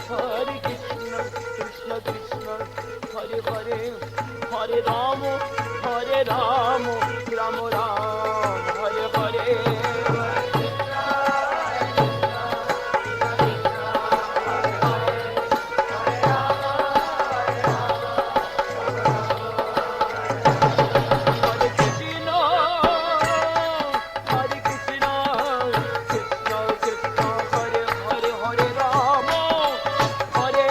Hare Krishna, Krishna Krishna, Hare Hare, Hare Rama, Hare Rama, Rama Rama, Hare Hare. Hare Krishna, Hare Krishna, Krishna Krishna, Hare Hare, Hare Rama, Hare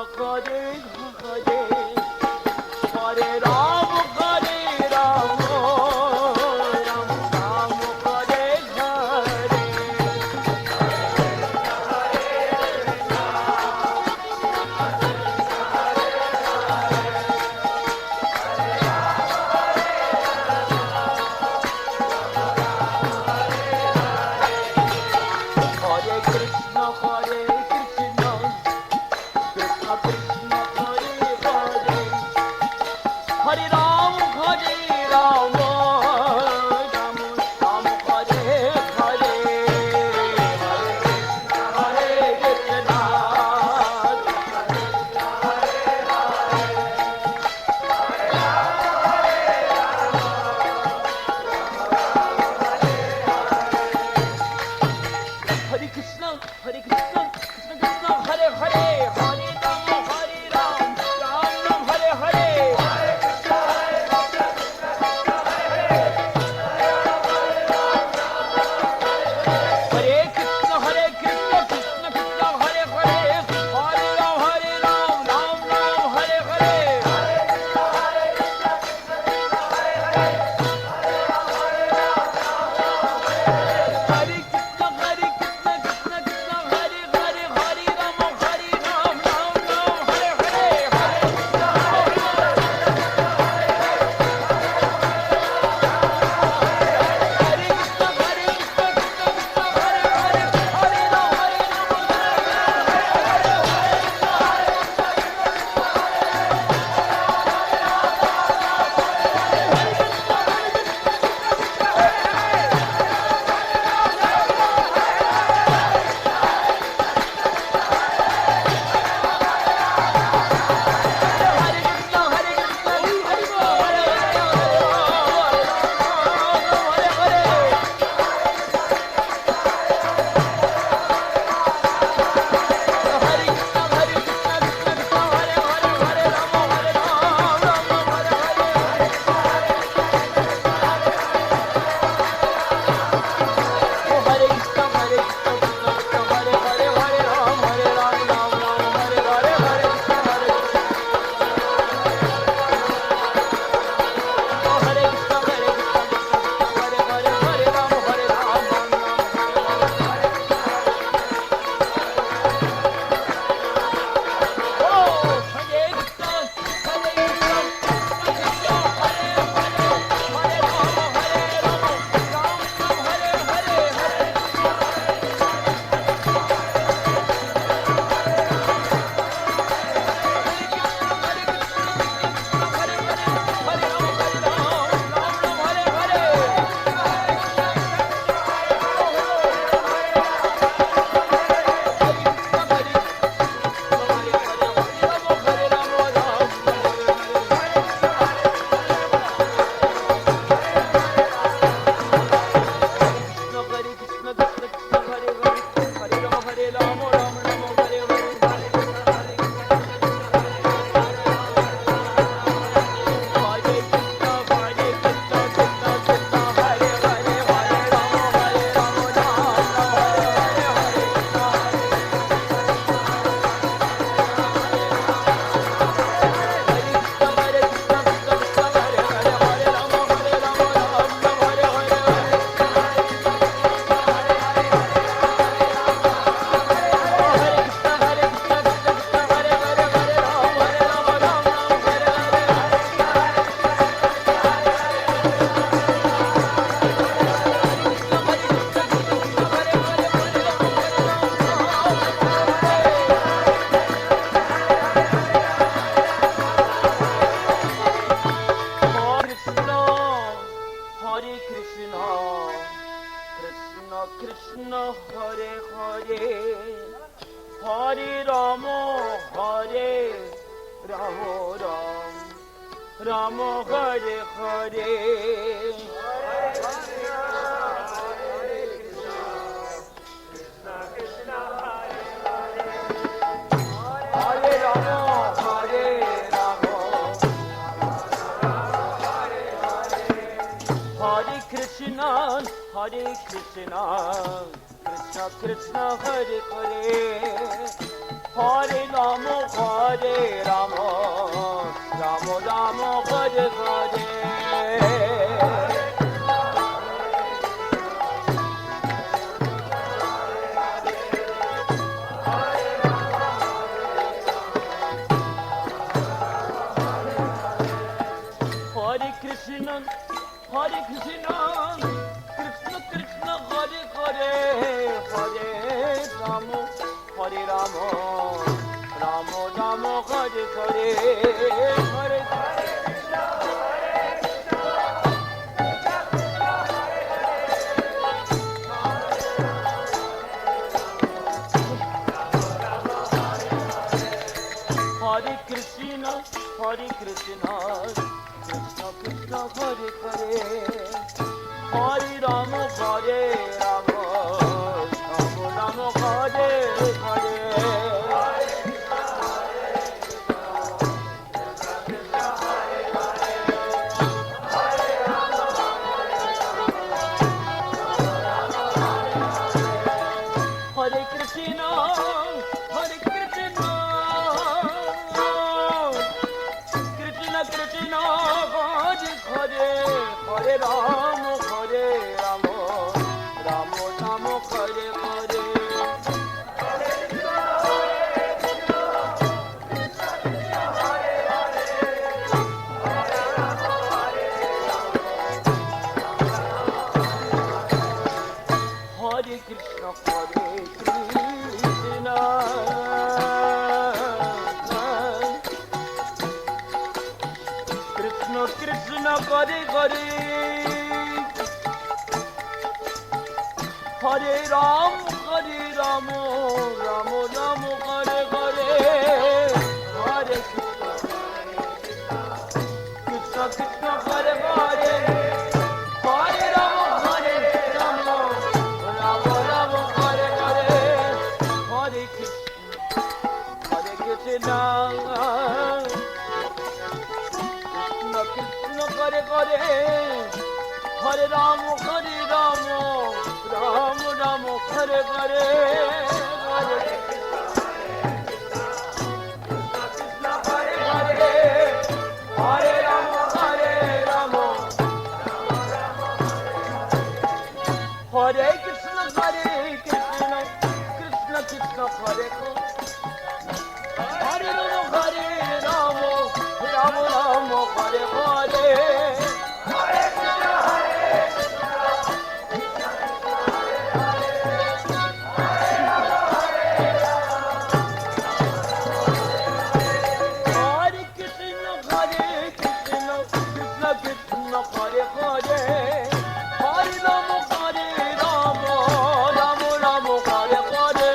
Hare Hare, Hare Ram, Hare Ram, Ram Ram, Hare Hare. Hare Krishna, Krishna Krishna, Hare Hare, Hare Ram, Hare Ram, Ram Ram, Hare Hare, Hare Krishna, Hare Krishna, Hare Krishna, Krishna Krishna, Hare Hare, Hare Ram, Ram Ram, Hare Hare. Hare Krishna, Krishna Krishna, Hare Hare, Hare Ram, Ram Ram, Hare Hare. Hare Krishna, Krishna Krishna, Hare Hare, Hare Ram, Ram Ram, Hare Hare. Hare Krishna, Krishna Krishna, Hare Hare, Hare Ram, Ram Hare Hare Hare Rama Hare Rama Hare Krishna Krishna Krishna Hare Hare Hare Rama, Hare Rama, Rama Rama, Hare Hare. Hare Krishna, Hare Krishna, Krishna Krishna, Hare Hare, Hare Rama, Hare Rama, Rama Rama, Hare Hare, Hare Hare Krishna, Hare Krishna, Krishna Krishna, Hare Hare, Hare Rama, Hare Rama, Rama Rama, Hare Hare. Hare Krishna, Hare Krishna, Krishna Krishna, Hare Hare, Hare Rama, Hare Rama, Rama Rama, Hare Hare. Hare Krishna, Hare Krishna, Krishna Krishna, Hare Hare, Hare Ram, Hare Ram, Ram Ram, Hare Hare, Hare Krishna, Krishna Krishna, Hare Hare, Hare Ram, Hare Ram, Ram Ram, Hare Hare, Hare Krishna, Krishna Hare Hare, Hare Ram, Hare Ram, Ram Ram, Hare Hare, Hare Krishna, Hare Hare, Hare Ram, Hare Ram, Hare Krishna, Hare Krishna, Krishna Krishna, Hare Hare, Hare Ram, Hare Ram, Ram Ram, Hare Hare. Hare Krishna, Hare Krishna, Krishna Krishna, Hare Hare, Hare Ram, Hare Ram, Ram Ram, Hare Hare.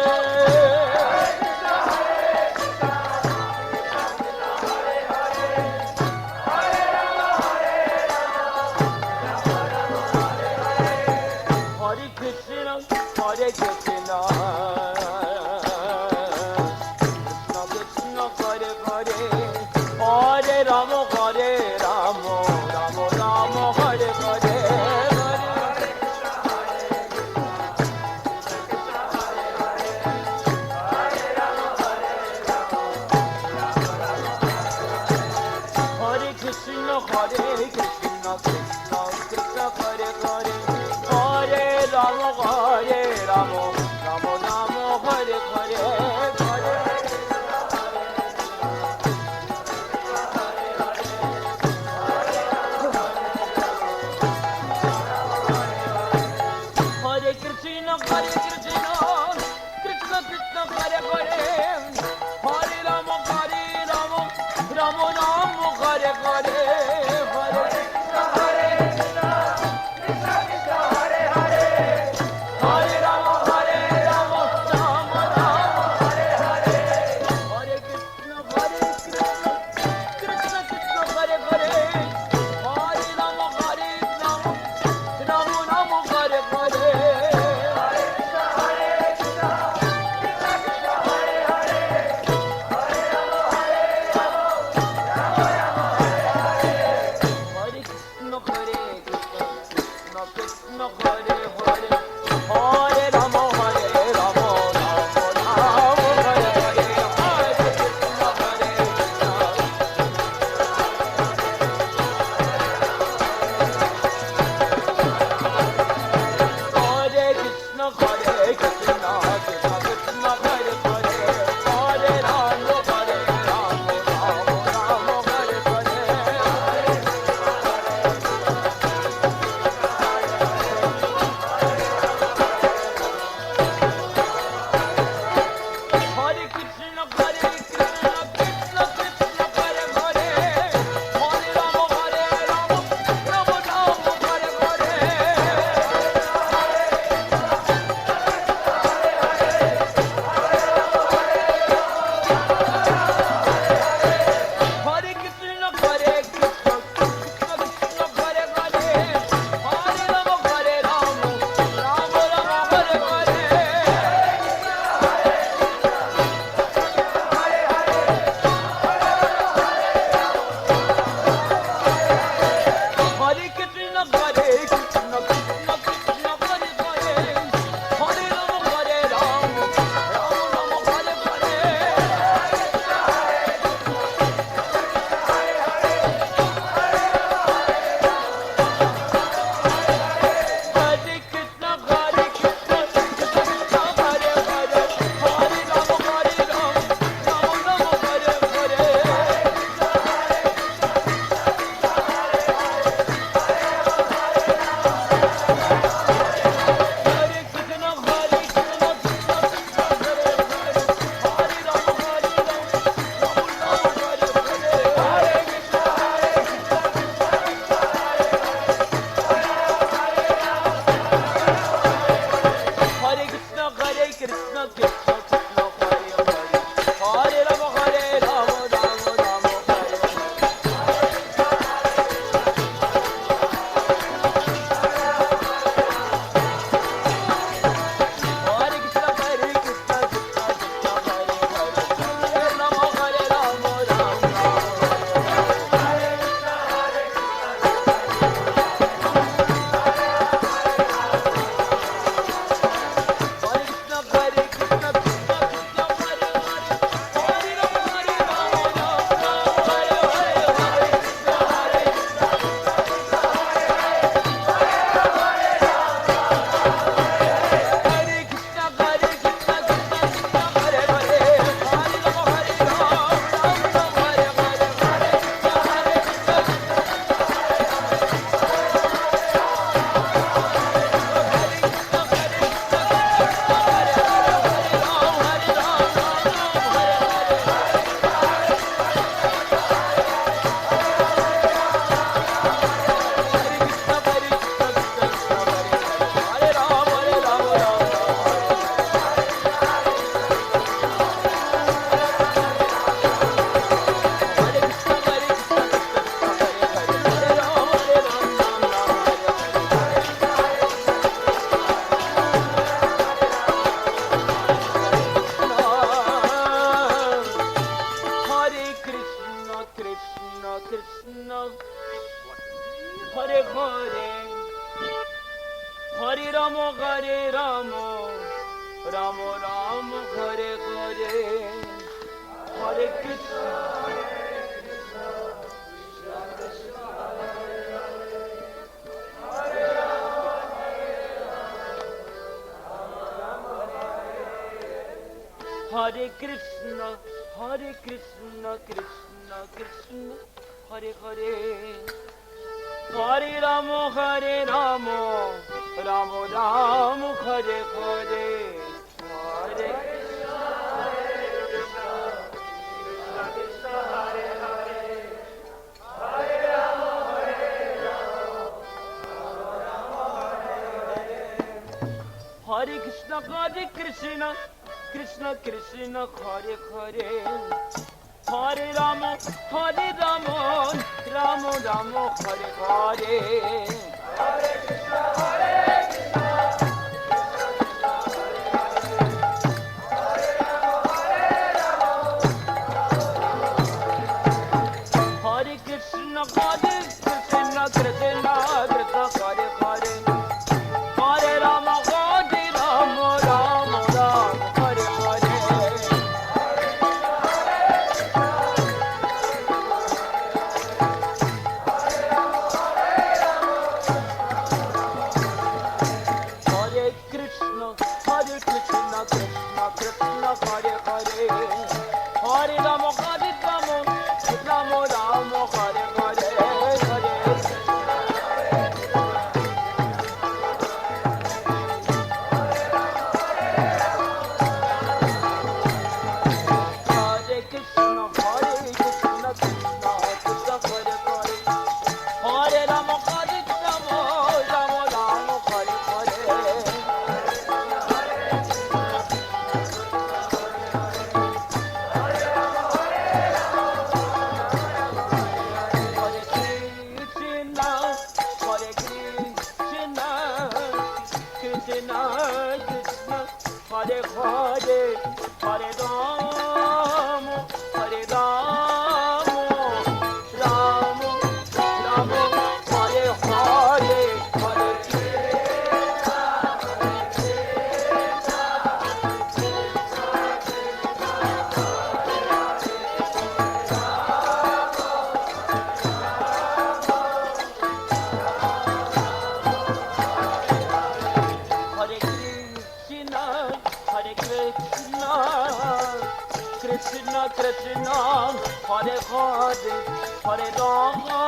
Hare Krishna, Hare Krishna, Krishna Krishna, Hare Hare, Hare Ram, Hare Ram, Ram Ram, Hare Hare, Hare Krishna, Hare Krishna, Krishna Krishna, Hare Hare, Hare Ram, Hare Ram, Ram Ram, Hare Hare, Hare Hare Krishna, Hare Krishna, Krishna Krishna, Hare Hare, Hare Ram, Hare Ram, Ram Ram, Hare Hare, Hare Krishna, Hare Krishna, Krishna Krishna, Hare Hare, Hare Ram, Hare Ram, Ram Ram, Hare Krishna, Krishna Krishna, Hare Hare, Hare Rama, Rama Rama, Hare Hare, Hare Hare Krishna, Krishna Krishna, Hare Hare, Hare Rama, Rama Rama, Hare Hare. Hare Krishna, Krishna Krishna, Hare Hare, Hare Rama, Rama Rama, Hare Hare. Hare Krishna, Krishna Krishna, Hare Hare, Hare Rama, Rama Rama, Hare Hare, Hare. Hare Krishna, Krishna Krishna, Hare Hare, Hare Rama, Rama Rama, Hare Hare. Hare Hare, Hare Rama, Rama Rama, Hare Hare, Hare Hare Krishna, Krishna, Hare Hare, Hare Rama,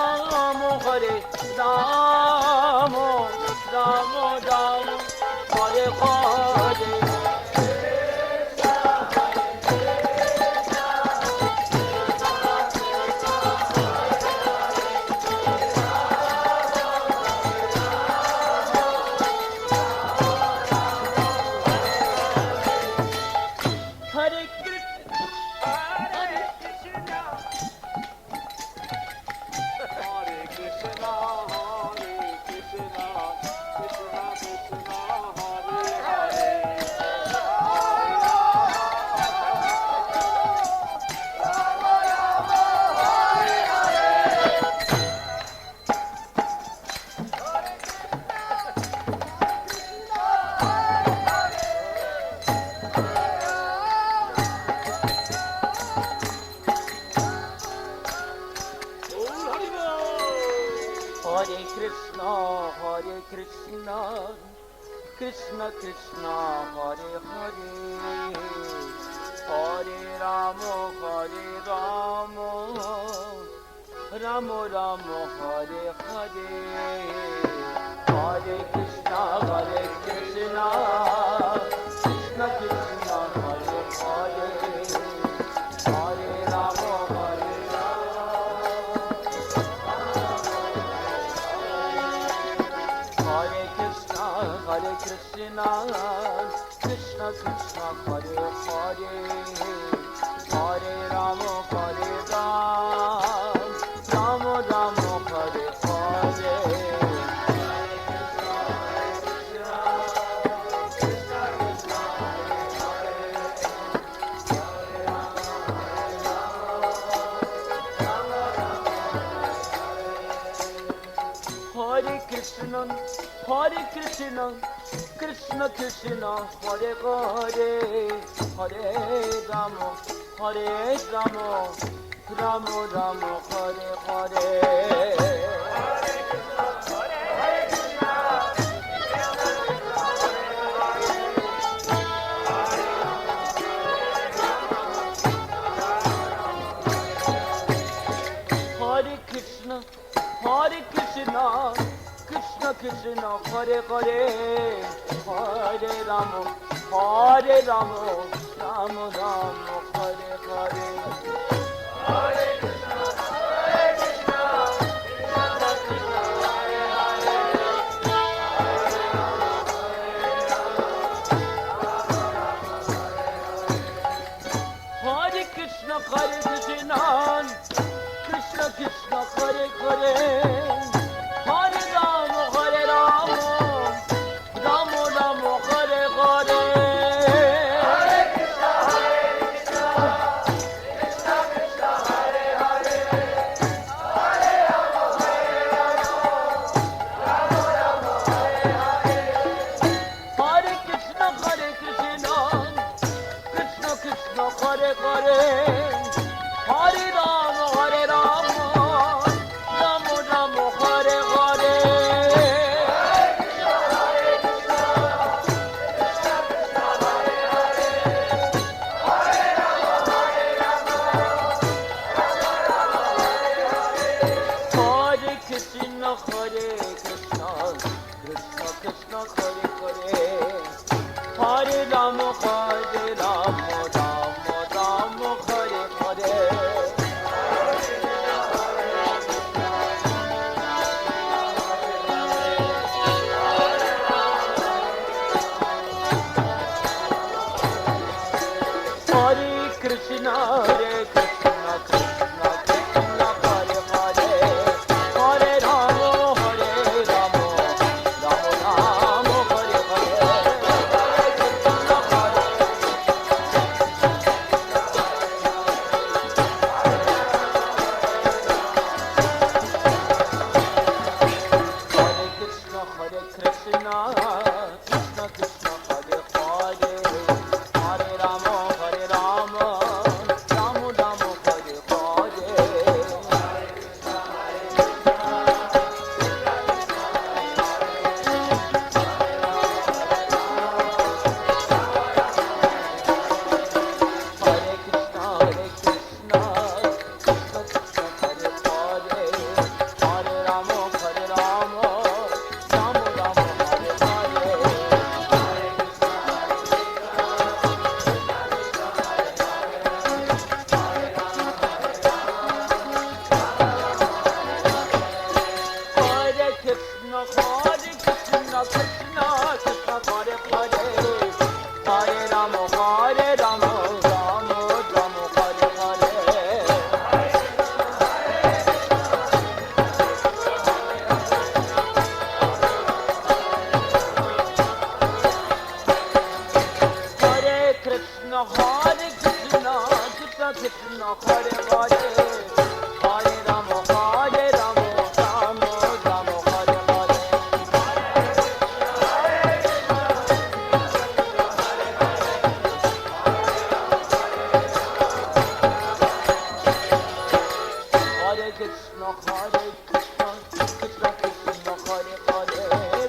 Rama Rama, Hare Hare. Hare Krishna, Krishna Krishna, Hare Hare, Hare Rama, Hare Rama, Rama Rama, Hare Hare, Hare Krishna, Krishna Krishna, Hare Hare, Hare Rama, Hare Hare Krishna, Krishna Krishna, Hare Hare, Hare Rama, Hare Rama, Rama Rama, Hare Hare. Hare Krishna, Hare Krishna, Krishna Krishna, Hare Hare, Hare Rama, Hare Rama, Rama Rama, Hare Hare. Hare Krishna, Hare Krishna, Krishna Krishna, Hare Hare, Hare Rama, Hare Rama, Rama Rama, Hare Hare. Hare Krishna, Hare Krishna, Krishna Krishna, Hare Hare, Hare Rama, Hare Rama, Hare Krishna, Hare Krishna, Krishna Krishna, Hare Hare, Hare Rama, Hare Rama, Rama Rama, Hare Hare. Hare Krishna, Krishna Krishna, Hare Hare, Hare Rama, Hare Rama, Rama Rama, Hare Hare. Hare Krishna, Krishna Krishna, Hare Hare, Hare Rama, Hare Rama, Rama Rama, Hare Hare. Hare Krishna, Krishna Krishna, Hare Hare, Hare Rama, Hare Rama, Rama Rama, Hare Hare. Hare Krishna, Krishna Krishna, Hare Hare, Hare Rama, Hare Rama, Rama Rama, Hare Hare. Hare Krishna, Krishna Krishna, Hare Hare, Hare Rama, Hare Rama, Rama Rama, Hare Hare. Hare Krishna, Krishna Krishna, Hare Hare, Hare Rama, Hare Rama, Rama Rama, Hare Hare. Hare Krishna, Krishna Krishna, Hare Hare, Hare Rama, Hare Rama, Rama Rama, Hare Hare. Hare Krishna, Krishna Krishna, Hare Hare, Hare Rama, Hare Rama, Rama Rama, Hare Hare. Hare Krishna, Krishna Krishna, Hare Hare,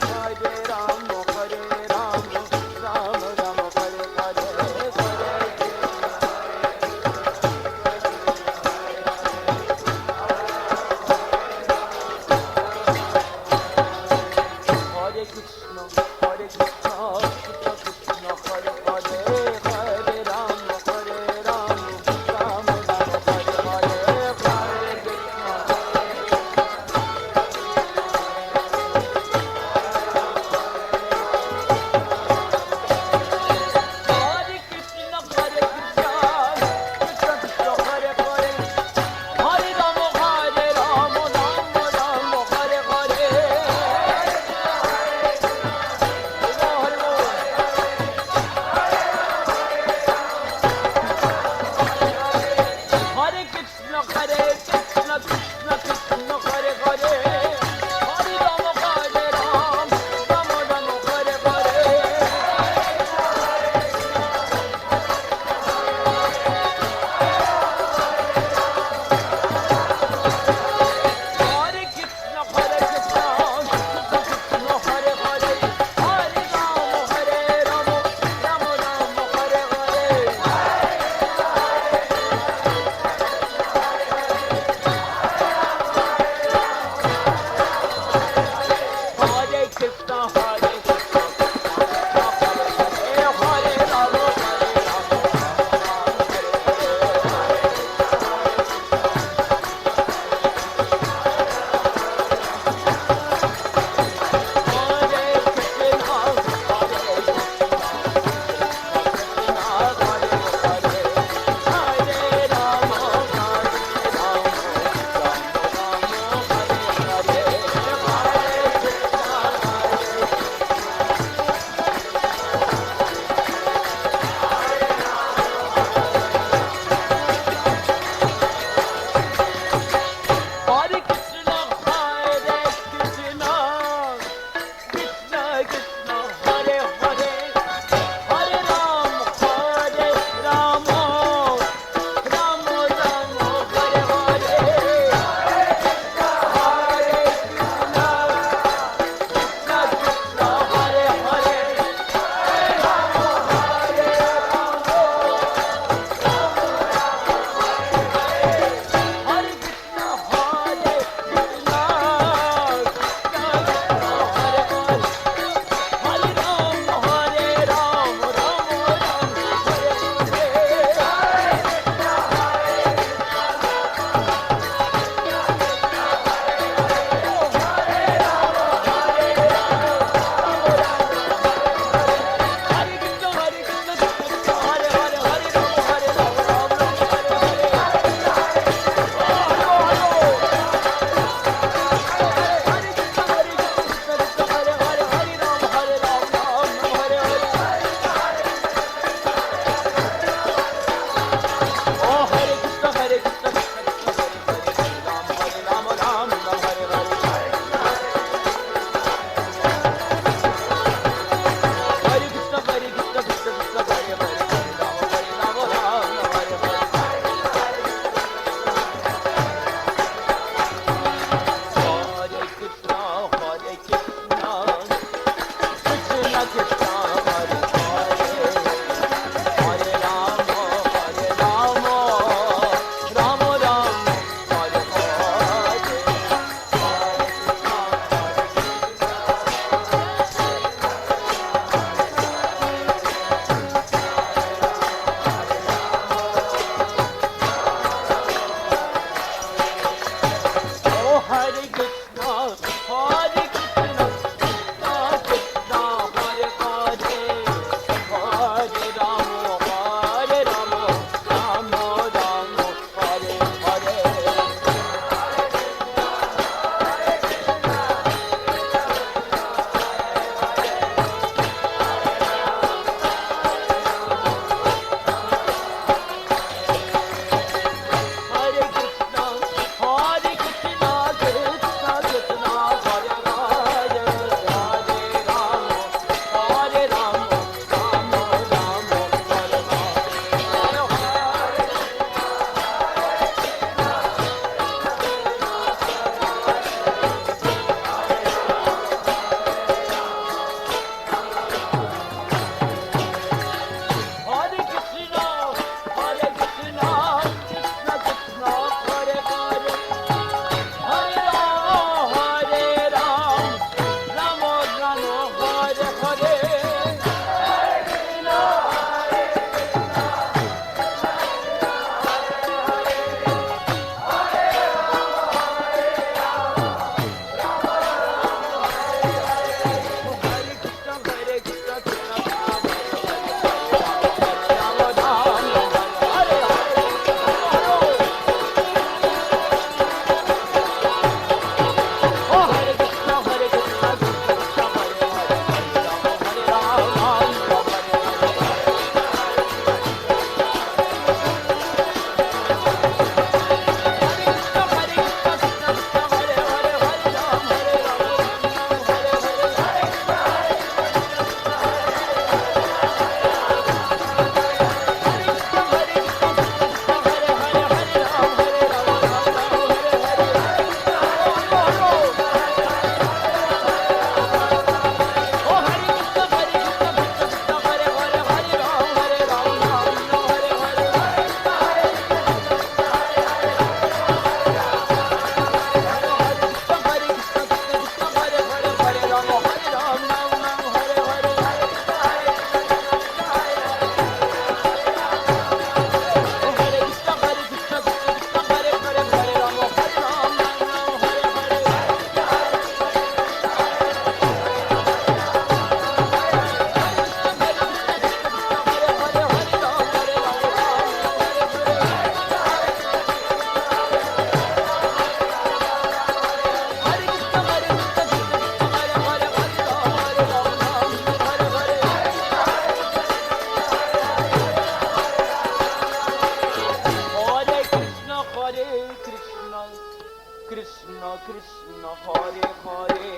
Krishna Hare Hare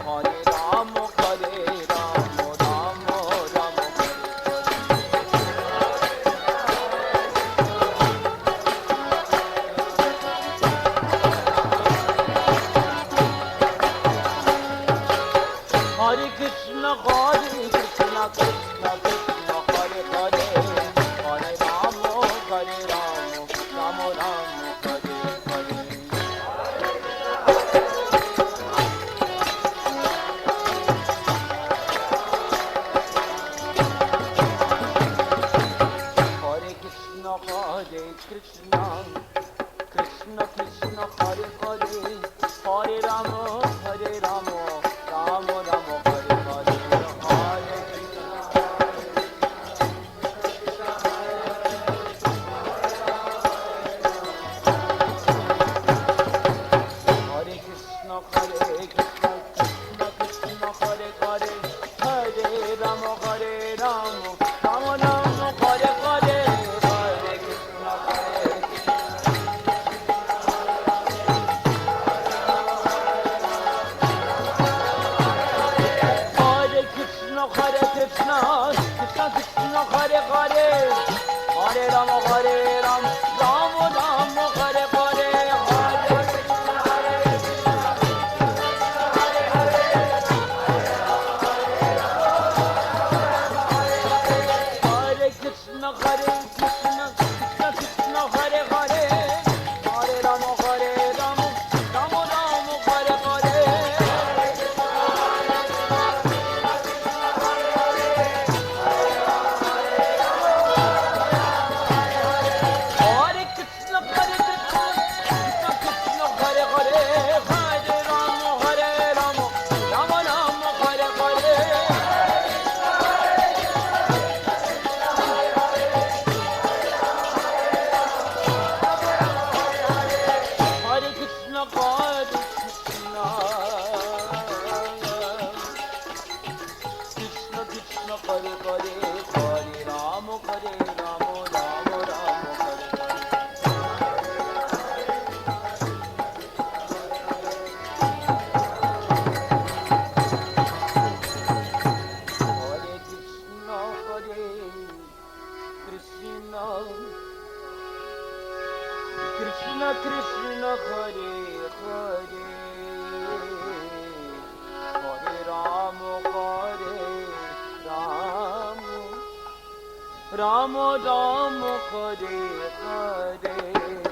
Hare Rama Rama Rama Hare Krishna Krishna Krishna Hare Hare Hare Rama Rama Rama Hare Hare Hare Krishna Krishna Krishna Hare Hare Hare Rama Rama Rama Hare Hare Hare Krishna Krishna Krishna Hare Hare Hare Rama Rama Rama Hare Hare Hare Krishna Hare Krishna Krishna Krishna Hare Hare Hare Rama Rama Rama Hare Hare Hare Hare Krishna Krishna Krishna Hare Hare Hare Rama Rama Rama Hare Hare Hare Krishna Krishna Krishna Hare Hare Hare Rama Rama Rama Hare Hare Hare Krishna Krishna Krishna Krishna Hare Hare Hare Rama Rama Rama Hare Hare Hare Krishna Krishna Krishna Hare Hare Hare Rama Rama Rama Hare Hare